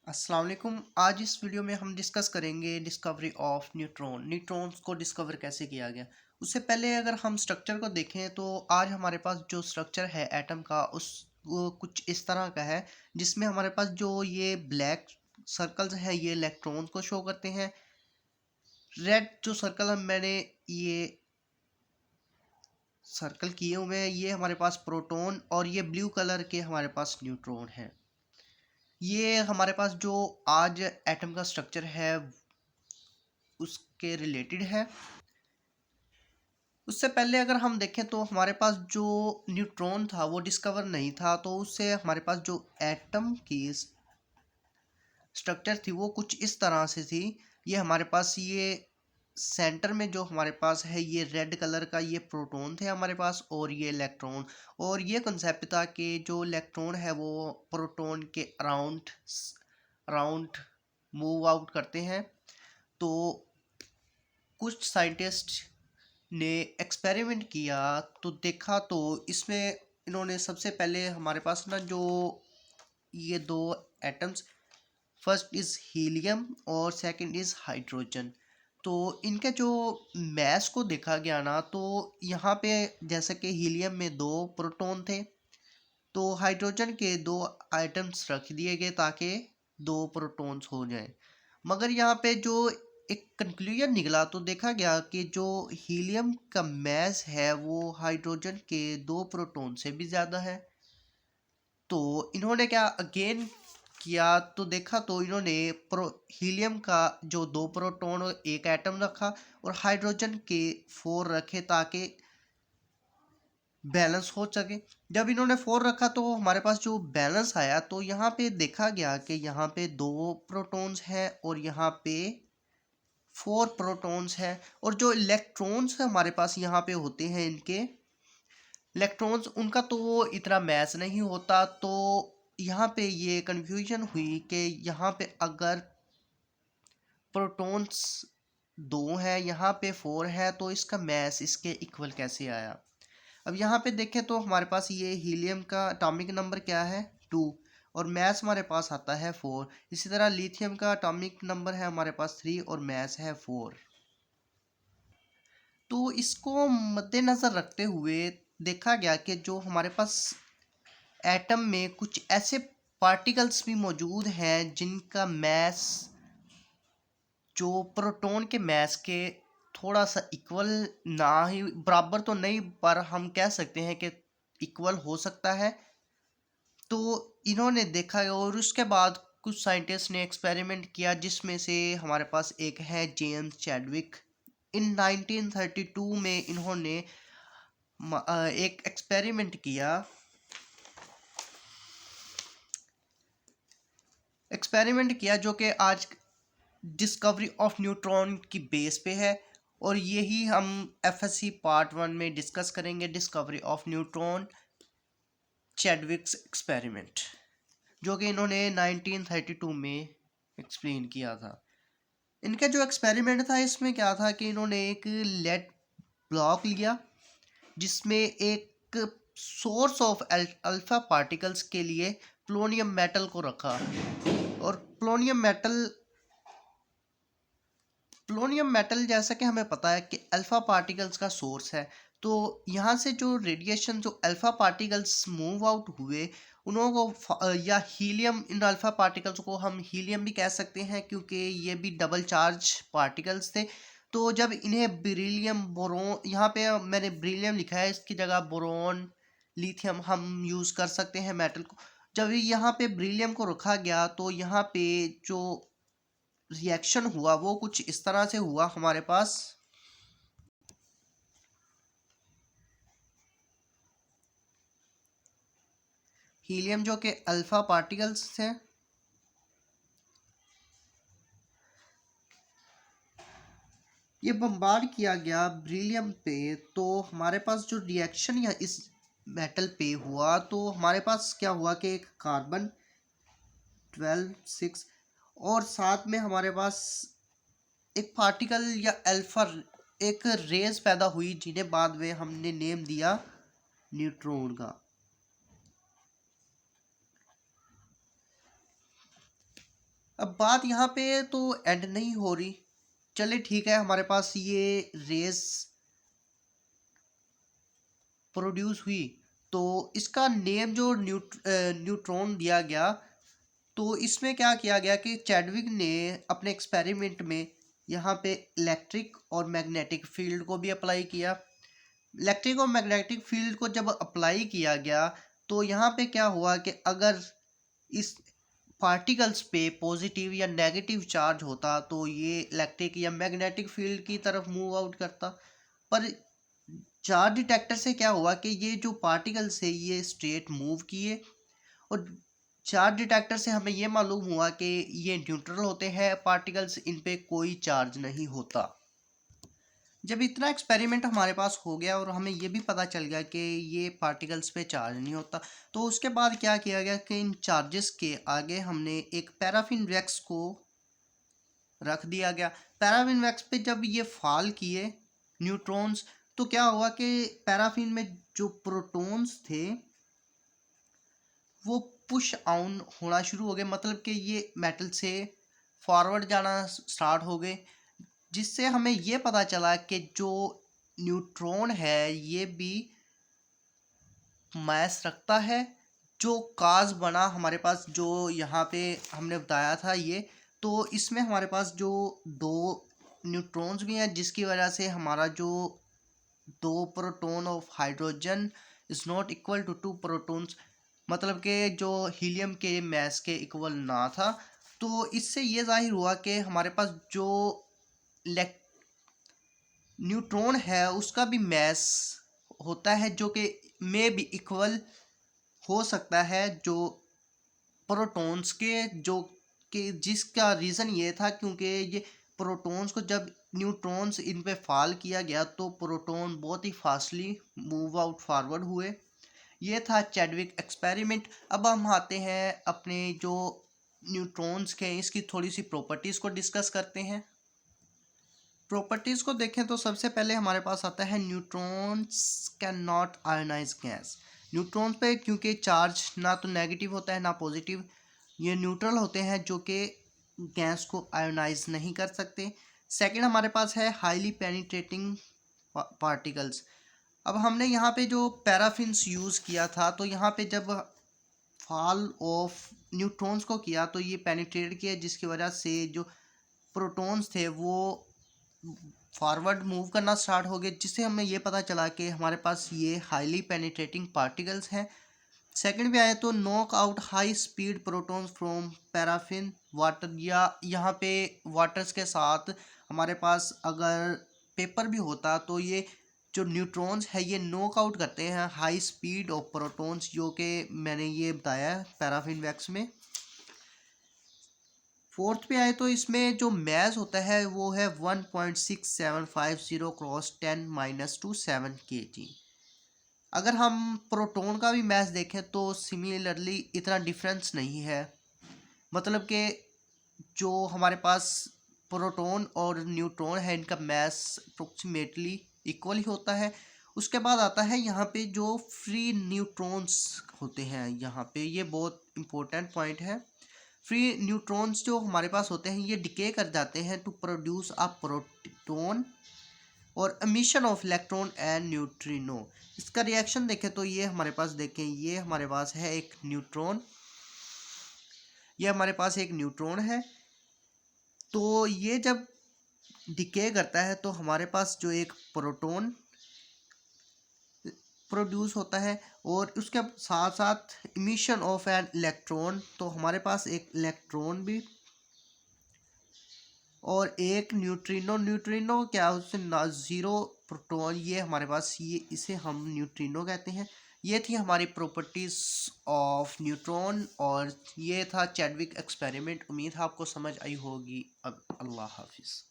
अस्सलाम वालेकुम। आज इस वीडियो में हम डिस्कस करेंगे डिस्कवरी ऑफ न्यूट्रॉन्स को डिस्कवर कैसे किया गया। उससे पहले अगर हम स्ट्रक्चर को देखें तो आज हमारे पास जो स्ट्रक्चर है एटम का उस वो कुछ इस तरह का है, जिसमें हमारे पास जो ये ब्लैक सर्कल्स हैं ये इलेक्ट्रॉन्स को शो करते हैं। रेड जो सर्कल हम मैंने ये सर्कल किए हुए हैं ये हमारे पास प्रोटॉन, और ये ब्लू कलर के हमारे पास न्यूट्रॉन हैं। ये हमारे पास जो आज एटम का स्ट्रक्चर है उसके रिलेटेड है। उससे पहले अगर हम देखें तो हमारे पास जो न्यूट्रॉन था वो डिस्कवर नहीं था, तो उससे हमारे पास जो एटम की स्ट्रक्चर थी वो कुछ इस तरह से थी। ये हमारे पास ये सेंटर में जो हमारे पास है ये रेड कलर का ये प्रोटॉन थे हमारे पास, और ये इलेक्ट्रॉन। और ये कंसेप्ट था कि जो इलेक्ट्रॉन है वो प्रोटॉन के अराउंड अराउंड मूव आउट करते हैं। तो कुछ साइंटिस्ट ने एक्सपेरिमेंट किया तो देखा, तो इसमें इन्होंने सबसे पहले हमारे पास ना जो ये दो एटम्स, फर्स्ट इज़ हीलियम और सेकंड इज़ हाइड्रोजन। तो इनके जो मैस को देखा गया ना, तो यहाँ पे जैसे कि हीलियम में दो प्रोटॉन थे, तो हाइड्रोजन के दो आइटम्स रख दिए गए ताकि दो प्रोटॉन्स हो जाएं। मगर यहाँ पे जो एक कंक्लूजन निकला तो देखा गया कि जो हीलियम का मैस है वो हाइड्रोजन के दो प्रोटॉन से भी ज़्यादा है। तो इन्होंने क्या अगेन किया, तो देखा तो इन्होंने प्रो हीलियम का जो दो प्रोटॉन और एक एटम रखा, और हाइड्रोजन के फोर रखे ताकि बैलेंस हो सके। जब इन्होंने फोर रखा तो हमारे पास जो बैलेंस आया, तो यहाँ पे देखा गया कि यहाँ पे दो प्रोटॉन्स हैं और यहाँ पे फोर प्रोटॉन्स हैं। और जो इलेक्ट्रॉन्स है हमारे पास यहाँ पे होते हैं इनके इलेक्ट्रॉन्स, उनका तो वो इतना मैच नहीं होता। तो यहाँ पे ये कन्फ्यूजन हुई कि यहाँ पे अगर प्रोटॉन्स दो है यहाँ पे फोर है तो इसका मैस इसके इक्वल कैसे आया। अब यहाँ पे देखें तो हमारे पास ये हीलियम का एटॉमिक नंबर क्या है 2, और मैस हमारे पास आता है 4। इसी तरह लिथियम का एटॉमिक नंबर है हमारे पास 3 और मैस है 4। तो इसको मद्देनज़र रखते हुए देखा गया कि जो हमारे पास एटम में कुछ ऐसे पार्टिकल्स भी मौजूद हैं जिनका मैस जो प्रोटॉन के मैस के थोड़ा सा इक्वल, ना ही बराबर तो नहीं, पर हम कह सकते हैं कि इक्वल हो सकता है। तो इन्होंने देखा, और उसके बाद कुछ साइंटिस्ट ने एक्सपेरिमेंट किया जिसमें से हमारे पास एक है जेम्स चैडविक। इन 1932 में इन्होंने एक एक्सपेरिमेंट किया जो कि आज डिस्कवरी ऑफ न्यूट्रॉन की बेस पे है। और यही हम एफएससी पार्ट 1 में डिस्कस करेंगे, डिस्कवरी ऑफ न्यूट्रॉन चैडविक्स एक्सपेरिमेंट, जो कि इन्होंने 1932 में एक्सप्लेन किया था। इनका जो एक्सपेरिमेंट था इसमें क्या था कि इन्होंने एक लेड ब्लॉक लिया जिसमें एक सोर्स ऑफ अल्फा पार्टिकल्स के लिए प्लोनियम मेटल को रखा। और प्लोनियम मेटल जैसा कि हमें पता है कि अल्फा पार्टिकल्स का सोर्स है। तो यहाँ से जो रेडिएशन जो अल्फा पार्टिकल्स मूव आउट हुए उनको या हीलियम, इन अल्फा पार्टिकल्स को हम हीलियम भी कह सकते हैं क्योंकि ये भी डबल चार्ज पार्टिकल्स थे। तो जब इन्हें बेरिलियम बोरोन, यहाँ पे मैंने बेरिलियम लिखा है, इसकी जगह बोरोन लिथियम हम यूज़ कर सकते हैं मेटल को। जब यहाँ पे बेरिलियम को रखा गया तो यहाँ पे जो रिएक्शन हुआ वो कुछ इस तरह से हुआ हमारे पास। हीलियम जो कि अल्फा पार्टिकल्स थे, ये बम्बार्ड किया गया बेरिलियम पे, तो हमारे पास जो रिएक्शन या इस मेटल पे हुआ तो हमारे पास क्या हुआ कि एक कार्बन 12 6, और साथ में हमारे पास एक पार्टिकल या अल्फा एक रेज पैदा हुई जिन्हें बाद में हमने नेम दिया न्यूट्रॉन का। अब बात यहाँ पे तो एंड नहीं हो रही। चलिए ठीक है, हमारे पास ये रेस प्रोड्यूस हुई, तो इसका नेम जो न्यूट्रॉन दिया गया। तो इसमें क्या किया गया कि चैडविक ने अपने एक्सपेरिमेंट में यहाँ पे इलेक्ट्रिक और मैग्नेटिक फील्ड को भी अप्लाई किया। इलेक्ट्रिक और मैग्नेटिक फील्ड को जब अप्लाई किया गया, तो यहाँ पे क्या हुआ कि अगर इस पार्टिकल्स पे पॉजिटिव या नेगेटिव चार्ज होता तो ये इलेक्ट्रिक या मैग्नेटिक फील्ड की तरफ मूव आउट करता। पर चार्ज डिटेक्टर से क्या हुआ कि ये जो पार्टिकल्स है ये स्ट्रेट मूव किए, और चार्ज डिटेक्टर से हमें ये मालूम हुआ कि ये न्यूट्रल होते हैं पार्टिकल्स, इन पे कोई चार्ज नहीं होता। जब इतना एक्सपेरिमेंट हमारे पास हो गया और हमें ये भी पता चल गया कि ये पार्टिकल्स पे चार्ज नहीं होता, तो उसके बाद क्या किया गया कि इन चार्जेस के आगे हमने एक पैराफिन वैक्स को रख दिया गया। पैराफिन वैक्स पे जब ये फॉल किए न्यूट्रॉन्स, तो क्या हुआ कि पैराफिन में जो प्रोटॉन्स थे वो पुश ऑन होना शुरू हो गए, मतलब कि ये मेटल से फॉरवर्ड जाना स्टार्ट हो गए, जिससे हमें ये पता चला कि जो न्यूट्रॉन है ये भी मास रखता है। जो काज बना हमारे पास, जो यहाँ पे हमने बताया था ये, तो इसमें हमारे पास जो दो न्यूट्रॉन्स भी हैं, जिसकी वजह से हमारा जो दो proton of hydrogen is not equal to two protons, मतलब कि जो हीलियम के मैस के इक्वल ना था। तो इससे ये जाहिर हुआ कि हमारे पास जो न्यूट्रॉन है उसका भी मैस होता है, जो कि में भी इक्वल हो सकता है जो प्रोटॉन्स के, जो कि जिसका रीज़न ये था क्योंकि ये प्रोटॉन्स को जब न्यूट्रॉन्स इन पे फॉल किया गया तो प्रोटॉन बहुत ही फास्टली मूव आउट फॉरवर्ड हुए। ये था चैडविक एक्सपेरिमेंट। अब हम आते हैं अपने जो न्यूट्रॉन्स के इसकी थोड़ी सी प्रॉपर्टीज़ को डिस्कस करते हैं। प्रॉपर्टीज़ को देखें तो सबसे पहले हमारे पास आता है neutrons can not ionise gas. Neutrons पे क्योंकि चार्ज ना तो नेगेटिव होता है ना पॉजिटिव, ये न्यूट्रल होते हैं जो कि गैस को आयोनाइज नहीं कर सकते। सेकंड हमारे पास है हाईली पेनिट्रेटिंग पार्टिकल्स। अब हमने यहाँ पे जो पैराफिन्स यूज़ किया था, तो यहाँ पे जब फॉल ऑफ न्यूट्रॉन्स को किया तो ये पेनिट्रेट किया, जिसकी वजह से जो प्रोटॉन्स थे वो फॉरवर्ड मूव करना स्टार्ट हो गए, जिससे हमें ये पता चला कि हमारे पास ये हाईली पेनिट्रेटिंग पार्टिकल्स हैं। सेकंड पे आए तो knock out high speed protons from paraffin water, या यहाँ पे वाटर्स के साथ हमारे पास अगर पेपर भी होता तो ये जो न्यूट्रॉन्स है ये नॉक आउट करते हैं हाई स्पीड ऑफ प्रोटॉन्स, जो कि मैंने ये बताया पैराफिन वैक्स में। फोर्थ पे आए तो इसमें जो मैस होता है वो है 1.6750 क्रॉस 10⁻⁷ अगर हम प्रोटॉन का भी मैस देखें तो सिमिलरली इतना डिफरेंस नहीं है, मतलब कि जो हमारे पास प्रोटॉन और न्यूट्रॉन है इनका मैस अप्रोक्सीमेटली इक्वल ही होता है। उसके बाद आता है यहाँ पे जो फ्री न्यूट्रॉन्स होते हैं, यहाँ पे ये बहुत इंपॉर्टेंट पॉइंट है। फ्री न्यूट्रॉन्स जो हमारे पास होते हैं ये डिके कर जाते हैं टू प्रोड्यूस अ प्रोटॉन और emission of electron and neutrino. इसका रिएक्शन देखें तो ये हमारे पास देखें, ये हमारे पास है एक न्यूट्रॉन, ये हमारे पास एक न्यूट्रॉन है। तो ये जब डिके करता है तो हमारे पास जो एक प्रोटॉन प्रोड्यूस होता है और उसके साथ साथ इमिशन ऑफ एन इलेक्ट्रॉन, तो हमारे पास एक इलेक्ट्रॉन भी और एक न्यूट्रिनो। न्यूट्रिनो क्या उससे ना ज़ीरो प्रोटॉन, ये हमारे पास ये इसे हम न्यूट्रिनो कहते हैं। ये थी हमारी प्रॉपर्टीज़ ऑफ न्यूट्रॉन और ये था चैडविक एक्सपेरिमेंट। उम्मीद है आपको समझ आई होगी। अब अल्लाह हाफिज़।